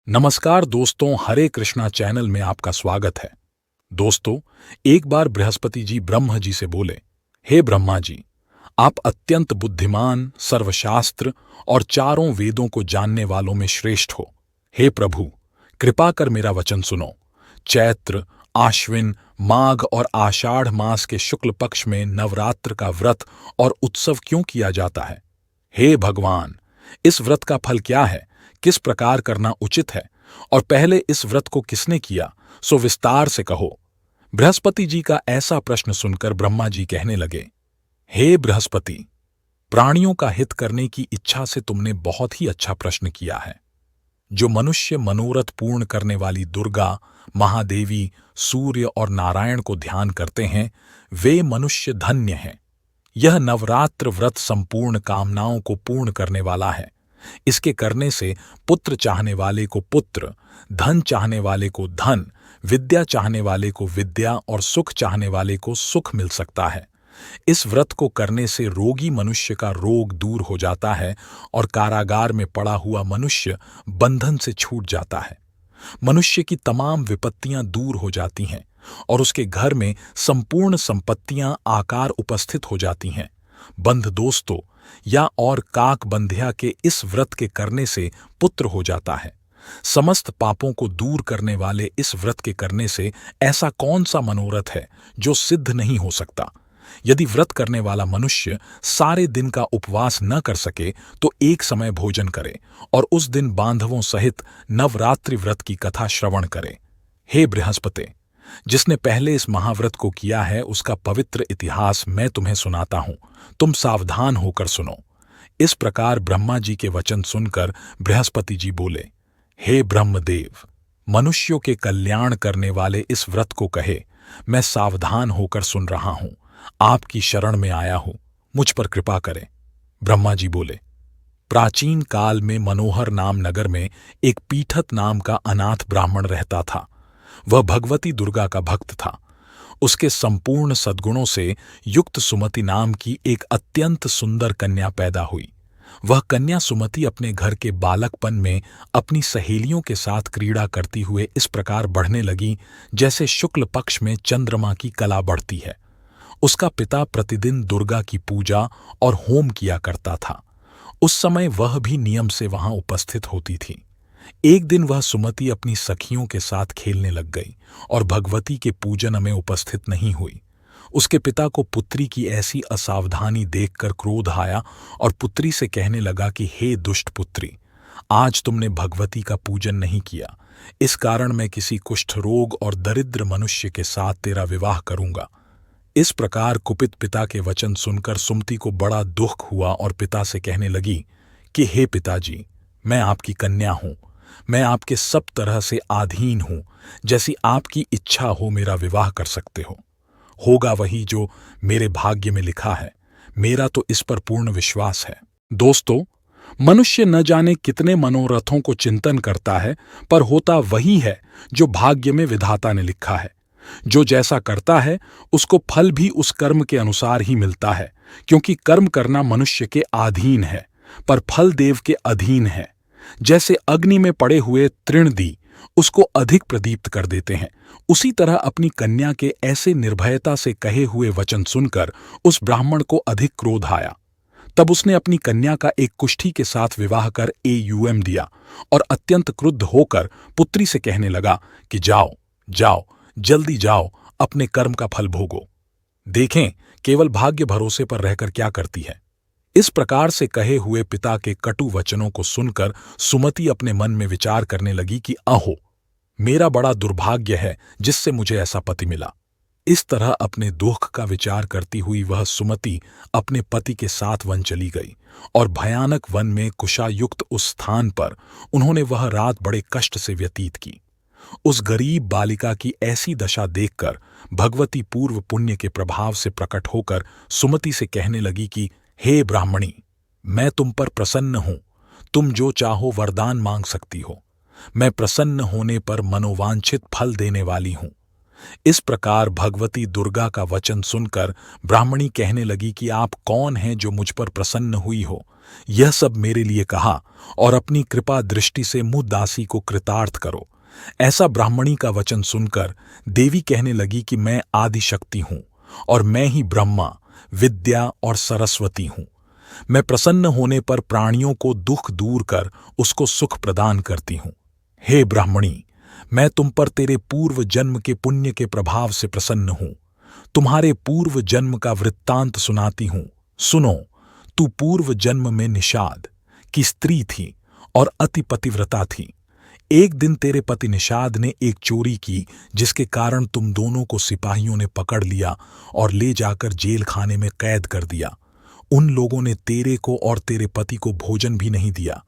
नमस्कार दोस्तों, हरे कृष्णा चैनल में आपका स्वागत है। दोस्तों, एक बार बृहस्पति जी ब्रह्मा जी से बोले, हे ब्रह्मा जी, आप अत्यंत बुद्धिमान, सर्वशास्त्र और चारों वेदों को जानने वालों में श्रेष्ठ हो। हे प्रभु, कृपा कर मेरा वचन सुनो। चैत्र, आश्विन, माघ और आषाढ़ मास के शुक्ल पक्ष में नवरात्र का व्रत और उत्सव क्यों किया जाता है? हे भगवान, इस व्रत का फल क्या है? किस प्रकार करना उचित है? और पहले इस व्रत को किसने किया, सो विस्तार से कहो। बृहस्पति जी का ऐसा प्रश्न सुनकर ब्रह्मा जी कहने लगे, हे बृहस्पति, प्राणियों का हित करने की इच्छा से तुमने बहुत ही अच्छा प्रश्न किया है। जो मनुष्य मनोरथ पूर्ण करने वाली दुर्गा, महादेवी, सूर्य और नारायण को ध्यान करते हैं, वे मनुष्य धन्य हैं। यह नवरात्र व्रत संपूर्ण कामनाओं को पूर्ण करने वाला है। इसके करने से पुत्र चाहने वाले को पुत्र, धन चाहने वाले को धन, विद्या चाहने वाले को विद्या और सुख चाहने वाले को सुख मिल सकता है। इस व्रत को करने से रोगी मनुष्य का रोग दूर हो जाता है और कारागार में पड़ा हुआ मनुष्य बंधन से छूट जाता है। मनुष्य की तमाम विपत्तियां दूर हो जाती हैं और उसके घर में संपूर्ण संपत्तियां आकार उपस्थित हो जाती हैं। बंध दोस्तों या और काक बंधिया के इस व्रत के करने से पुत्र हो जाता है। समस्त पापों को दूर करने वाले इस व्रत के करने से ऐसा कौन सा मनोरथ है जो सिद्ध नहीं हो सकता? यदि व्रत करने वाला मनुष्य सारे दिन का उपवास न कर सके तो एक समय भोजन करे और उस दिन बांधवों सहित नवरात्रि व्रत की कथा श्रवण करे। हे बृहस्पति, जिसने पहले इस महाव्रत को किया है उसका पवित्र इतिहास मैं तुम्हें सुनाता हूं। तुम सावधान होकर सुनो। इस प्रकार ब्रह्मा जी के वचन सुनकर बृहस्पति जी बोले, हे ब्रह्मदेव, मनुष्यों के कल्याण करने वाले इस व्रत को कहे, मैं सावधान होकर सुन रहा हूं। आपकी शरण में आया हूं, मुझ पर कृपा करें। ब्रह्मा जी बोले, प्राचीन काल में मनोहर नाम नगर में एक पीठत नाम का अनाथ ब्राह्मण रहता था। वह भगवती दुर्गा का भक्त था। उसके संपूर्ण सद्गुणों से युक्त सुमति नाम की एक अत्यंत सुंदर कन्या पैदा हुई। वह कन्या सुमति अपने घर के बालकपन में अपनी सहेलियों के साथ क्रीड़ा करती हुए इस प्रकार बढ़ने लगी जैसे शुक्ल पक्ष में चंद्रमा की कला बढ़ती है। उसका पिता प्रतिदिन दुर्गा की पूजा और होम किया करता था। उस समय वह भी नियम से वहां उपस्थित होती थी। एक दिन वह सुमति अपनी सखियों के साथ खेलने लग गई और भगवती के पूजन में उपस्थित नहीं हुई। उसके पिता को पुत्री की ऐसी असावधानी देखकर क्रोध आया और पुत्री से कहने लगा कि हे दुष्ट पुत्री, आज तुमने भगवती का पूजन नहीं किया, इस कारण मैं किसी कुष्ठ रोग और दरिद्र मनुष्य के साथ तेरा विवाह करूंगा। इस प्रकार कुपित पिता के वचन सुनकर सुमति को बड़ा दुख हुआ और पिता से कहने लगी कि हे पिताजी, मैं आपकी कन्या हूं, मैं आपके सब तरह से अधीन हूं, जैसी आपकी इच्छा हो मेरा विवाह कर सकते हो। होगा वही जो मेरे भाग्य में लिखा है, मेरा तो इस पर पूर्ण विश्वास है। दोस्तों, मनुष्य न जाने कितने मनोरथों को चिंतन करता है, पर होता वही है जो भाग्य में विधाता ने लिखा है। जो जैसा करता है उसको फल भी उस कर्म के अनुसार ही मिलता है, क्योंकि कर्म करना मनुष्य के अधीन है पर फल देव के अधीन है। जैसे अग्नि में पड़े हुए तृणदी उसको अधिक प्रदीप्त कर देते हैं, उसी तरह अपनी कन्या के ऐसे निर्भयता से कहे हुए वचन सुनकर उस ब्राह्मण को अधिक क्रोध आया। तब उसने अपनी कन्या का एक कुष्ठी के साथ विवाह कर एयूएम दिया और अत्यंत क्रुद्ध होकर पुत्री से कहने लगा कि जाओ जाओ, जल्दी जाओ, अपने कर्म का फल भोगो। देखें केवल भाग्य भरोसे पर रहकर क्या करती है। इस प्रकार से कहे हुए पिता के कटु वचनों को सुनकर सुमति अपने मन में विचार करने लगी कि अहो, मेरा बड़ा दुर्भाग्य है जिससे मुझे ऐसा पति मिला। इस तरह अपने दुख का विचार करती हुई वह सुमति अपने पति के साथ वन चली गई और भयानक वन में कुशायुक्त उस स्थान पर उन्होंने वह रात बड़े कष्ट से व्यतीत की। उस गरीब बालिका की ऐसी दशा देखकर भगवती पूर्व पुण्य के प्रभाव से प्रकट होकर सुमति से कहने लगी कि हे ब्राह्मणी, मैं तुम पर प्रसन्न हूं, तुम जो चाहो वरदान मांग सकती हो। मैं प्रसन्न होने पर मनोवांछित फल देने वाली हूं। इस प्रकार भगवती दुर्गा का वचन सुनकर ब्राह्मणी कहने लगी कि आप कौन हैं जो मुझ पर प्रसन्न हुई हो, यह सब मेरे लिए कहा और अपनी कृपा दृष्टि से मुँह दासी को कृतार्थ करो। ऐसा ब्राह्मणी का वचन सुनकर देवी कहने लगी कि मैं आदिशक्ति हूं और मैं ही ब्रह्मा, विद्या और सरस्वती हूं। मैं प्रसन्न होने पर प्राणियों को दुख दूर कर उसको सुख प्रदान करती हूं। हे ब्राह्मणी, मैं तुम पर तेरे पूर्व जन्म के पुण्य के प्रभाव से प्रसन्न हूं। तुम्हारे पूर्व जन्म का वृत्तांत सुनाती हूं। सुनो, तू पूर्व जन्म में निषाद की स्त्री थी और अति पतिव्रता थी। एक दिन तेरे पति निषाद ने एक चोरी की जिसके कारण तुम दोनों को सिपाहियों ने पकड़ लिया और ले जाकर जेल खाने में कैद कर दिया। उन लोगों ने तेरे को और तेरे पति को भोजन भी नहीं दिया।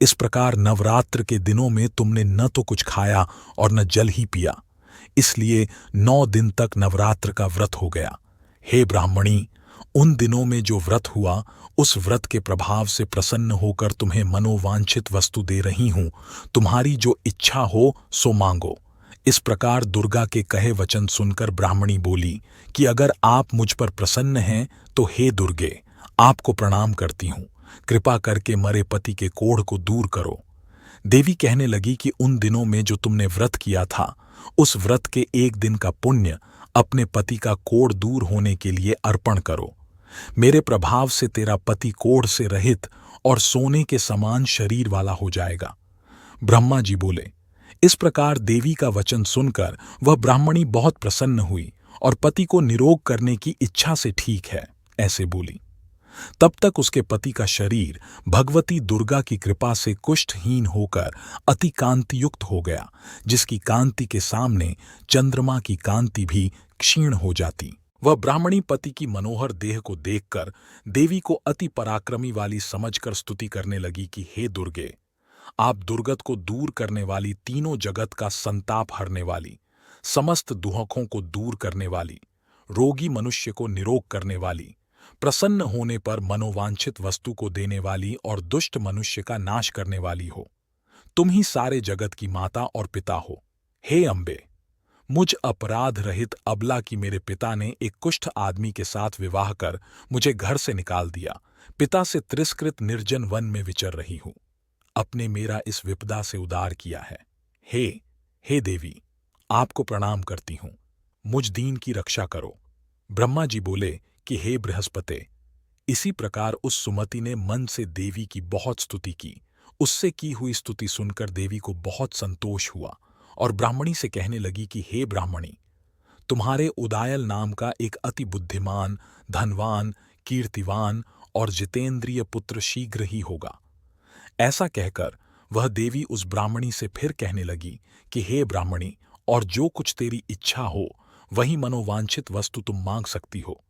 इस प्रकार नवरात्र के दिनों में तुमने न तो कुछ खाया और न जल ही पिया। इसलिए 9 दिन तक नवरात्र का व्रत हो गया। हे ब्राह्मणी, उन दिनों में जो व्रत हुआ उस व्रत के प्रभाव से प्रसन्न होकर तुम्हें मनोवांछित वस्तु दे रही हूं। तुम्हारी जो इच्छा हो सो मांगो। इस प्रकार दुर्गा के कहे वचन सुनकर ब्राह्मणी बोली कि अगर आप मुझ पर प्रसन्न हैं तो हे दुर्गे, आपको प्रणाम करती हूं। कृपा करके मरे पति के कोढ़ को दूर करो। देवी कहने लगी कि उन दिनों में जो तुमने व्रत किया था उस व्रत के एक दिन का पुण्य अपने पति का कोढ़ दूर होने के लिए अर्पण करो। मेरे प्रभाव से तेरा पति कोढ़ से रहित और सोने के समान शरीर वाला हो जाएगा। ब्रह्मा जी बोले। इस प्रकार देवी का वचन सुनकर वह ब्राह्मणी बहुत प्रसन्न हुई और पति को निरोग करने की इच्छा से ठीक है ऐसे बोली। तब तक उसके पति का शरीर भगवती दुर्गा की कृपा से कुष्ठहीन होकर अति कांतियुक्त हो गया, जिसकी कांति के सामने चंद्रमा की कांति भी क्षीण हो जाती। वह ब्राह्मणी पति की मनोहर देह को देखकर देवी को अति पराक्रमी वाली समझकर स्तुति करने लगी कि हे दुर्गे, आप दुर्गत को दूर करने वाली, तीनों जगत का संताप हरने वाली, समस्त दुहकों को दूर करने वाली, रोगी मनुष्य को निरोग करने वाली, प्रसन्न होने पर मनोवांछित वस्तु को देने वाली और दुष्ट मनुष्य का नाश करने वाली हो। तुम ही सारे जगत की माता और पिता हो। हे अम्बे, मुझ अपराध रहित अबला की मेरे पिता ने एक कुष्ठ आदमी के साथ विवाह कर मुझे घर से निकाल दिया। पिता से तिरस्कृत निर्जन वन में विचर रही हूं। अपने मेरा इस विपदा से उद्धार किया है। हे देवी, आपको प्रणाम करती हूं। मुझ दीन की रक्षा करो। ब्रह्मा जी बोले कि हे बृहस्पते, इसी प्रकार उस सुमति ने मन से देवी की बहुत स्तुति की। उससे की हुई स्तुति सुनकर देवी को बहुत संतोष हुआ और ब्राह्मणी से कहने लगी कि हे ब्राह्मणी, तुम्हारे उदायल नाम का एक अति बुद्धिमान, धनवान, कीर्तिवान और जितेंद्रिय पुत्र शीघ्र ही होगा। ऐसा कहकर वह देवी उस ब्राह्मणी से फिर कहने लगी कि हे ब्राह्मणी, और जो कुछ तेरी इच्छा हो वही मनोवांछित वस्तु तुम मांग सकती हो।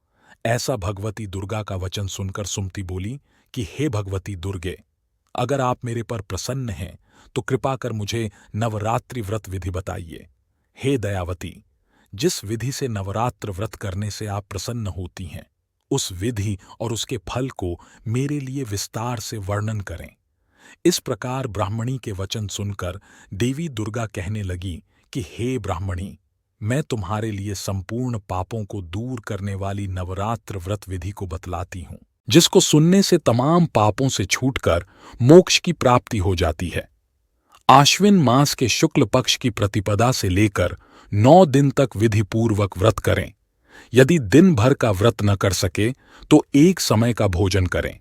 ऐसा भगवती दुर्गा का वचन सुनकर सुमति बोली कि हे भगवती दुर्गे, अगर आप मेरे पर प्रसन्न हैं तो कृपा कर मुझे नवरात्रि व्रत विधि बताइए। हे दयावती, जिस विधि से नवरात्र व्रत करने से आप प्रसन्न होती हैं उस विधि और उसके फल को मेरे लिए विस्तार से वर्णन करें। इस प्रकार ब्राह्मणी के वचन सुनकर देवी दुर्गा कहने लगी कि हे ब्राह्मणी, मैं तुम्हारे लिए संपूर्ण पापों को दूर करने वाली नवरात्र व्रत विधि को बतलाती हूं, जिसको सुनने से तमाम पापों से छूटकर मोक्ष की प्राप्ति हो जाती है। आश्विन मास के शुक्ल पक्ष की प्रतिपदा से लेकर 9 दिन तक विधि पूर्वक व्रत करें। यदि दिन भर का व्रत न कर सके तो एक समय का भोजन करें।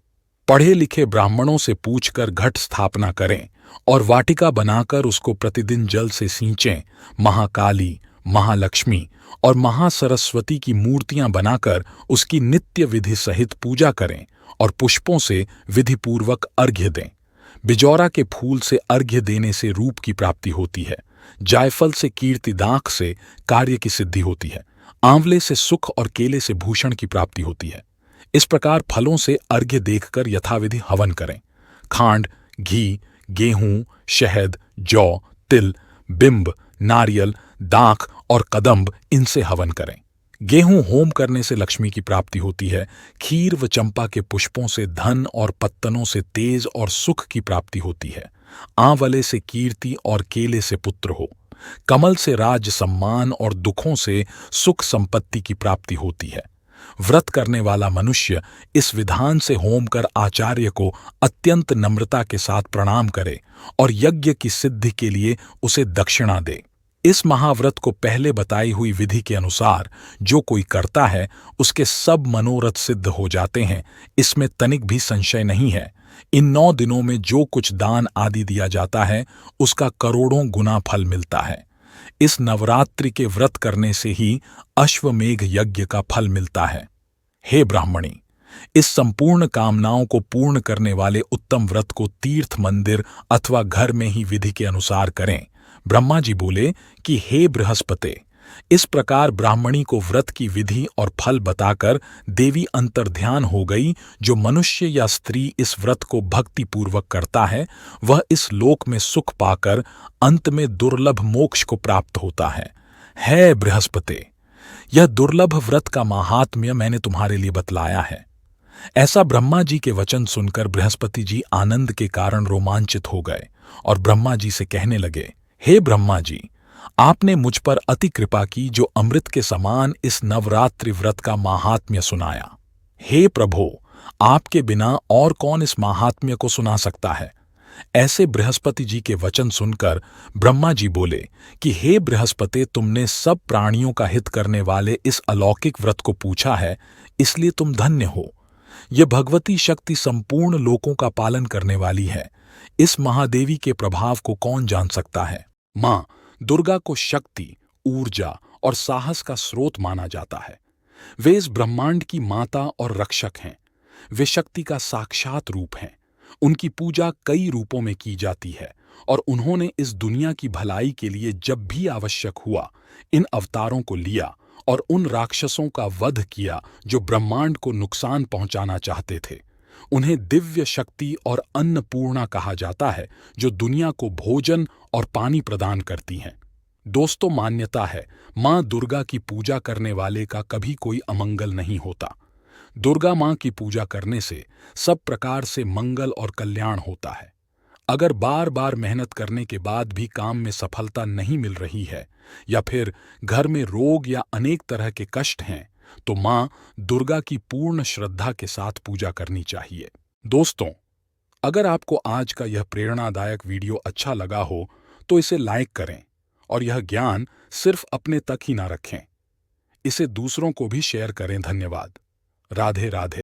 पढ़े लिखे ब्राह्मणों से पूछकर घट स्थापना करें और वाटिका बनाकर उसको प्रतिदिन जल से सींचें। महाकाली, महालक्ष्मी और महासरस्वती की मूर्तियां बनाकर उसकी नित्य विधि सहित पूजा करें और पुष्पों से विधि पूर्वक अर्घ्य दें। बिजौरा के फूल से अर्घ्य देने से रूप की प्राप्ति होती है। जायफल से कीर्ति, दाख से कार्य की सिद्धि होती है। आंवले से सुख और केले से भूषण की प्राप्ति होती है। इस प्रकार फलों से अर्घ्य देखकर यथाविधि हवन करें। खांड, घी, गेहूं, शहद, जौ, तिल, बिंब, नारियल, दाख और कदम्ब, इनसे हवन करें। गेहूं होम करने से लक्ष्मी की प्राप्ति होती है। खीर व चंपा के पुष्पों से धन और पत्तनों से तेज और सुख की प्राप्ति होती है। आंवले से कीर्ति और केले से पुत्र हो। कमल से राज सम्मान और दुखों से सुख संपत्ति की प्राप्ति होती है। व्रत करने वाला मनुष्य इस विधान से होम कर आचार्य को अत्यंत नम्रता के साथ प्रणाम करे और यज्ञ की सिद्धि के लिए उसे दक्षिणा दे। इस महाव्रत को पहले बताई हुई विधि के अनुसार जो कोई करता है उसके सब मनोरथ सिद्ध हो जाते हैं, इसमें तनिक भी संशय नहीं है। इन 9 दिनों में जो कुछ दान आदि दिया जाता है उसका करोड़ों गुना फल मिलता है। इस नवरात्रि के व्रत करने से ही अश्वमेघ यज्ञ का फल मिलता है। हे ब्राह्मणी, इस संपूर्ण कामनाओं को पूर्ण करने वाले उत्तम व्रत को तीर्थ मंदिर अथवा घर में ही विधि के अनुसार करें। ब्रह्मा जी बोले कि हे बृहस्पते, इस प्रकार ब्राह्मणी को व्रत की विधि और फल बताकर देवी अंतर्ध्यान हो गई। जो मनुष्य या स्त्री इस व्रत को भक्ति पूर्वक करता है वह इस लोक में सुख पाकर अंत में दुर्लभ मोक्ष को प्राप्त होता है। हे बृहस्पते, यह दुर्लभ व्रत का माहात्म्य मैंने तुम्हारे लिए बतलाया है। ऐसा ब्रह्मा जी के वचन सुनकर बृहस्पति जी आनंद के कारण रोमांचित हो गए और ब्रह्मा जी से कहने लगे, हे ब्रह्मा जी, आपने मुझ पर अति कृपा की जो अमृत के समान इस नवरात्रि व्रत का माहात्म्य सुनाया। हे प्रभो, आपके बिना और कौन इस माहात्म्य को सुना सकता है। ऐसे बृहस्पति जी के वचन सुनकर ब्रह्मा जी बोले कि हे बृहस्पति, तुमने सब प्राणियों का हित करने वाले इस अलौकिक व्रत को पूछा है, इसलिए तुम धन्य हो। यह भगवती शक्ति संपूर्ण लोकों का पालन करने वाली है। इस महादेवी के प्रभाव को कौन जान सकता है। मां दुर्गा को शक्ति, ऊर्जा और साहस का स्रोत माना जाता है। वे इस ब्रह्मांड की माता और रक्षक हैं। वे शक्ति का साक्षात रूप हैं। उनकी पूजा कई रूपों में की जाती है और उन्होंने इस दुनिया की भलाई के लिए जब भी आवश्यक हुआ इन अवतारों को लिया और उन राक्षसों का वध किया जो ब्रह्मांड को नुकसान पहुंचाना चाहते थे। उन्हें दिव्य शक्ति और अन्नपूर्णा कहा जाता है, जो दुनिया को भोजन और पानी प्रदान करती हैं। दोस्तों, मान्यता है मां दुर्गा की पूजा करने वाले का कभी कोई अमंगल नहीं होता। दुर्गा मां की पूजा करने से सब प्रकार से मंगल और कल्याण होता है। अगर बार बार मेहनत करने के बाद भी काम में सफलता नहीं मिल रही है या फिर घर में रोग या अनेक तरह के कष्ट हैं, तो मां दुर्गा की पूर्ण श्रद्धा के साथ पूजा करनी चाहिए। दोस्तों, अगर आपको आज का यह प्रेरणादायक वीडियो अच्छा लगा हो तो इसे लाइक करें और यह ज्ञान सिर्फ अपने तक ही ना रखें, इसे दूसरों को भी शेयर करें। धन्यवाद। राधे राधे।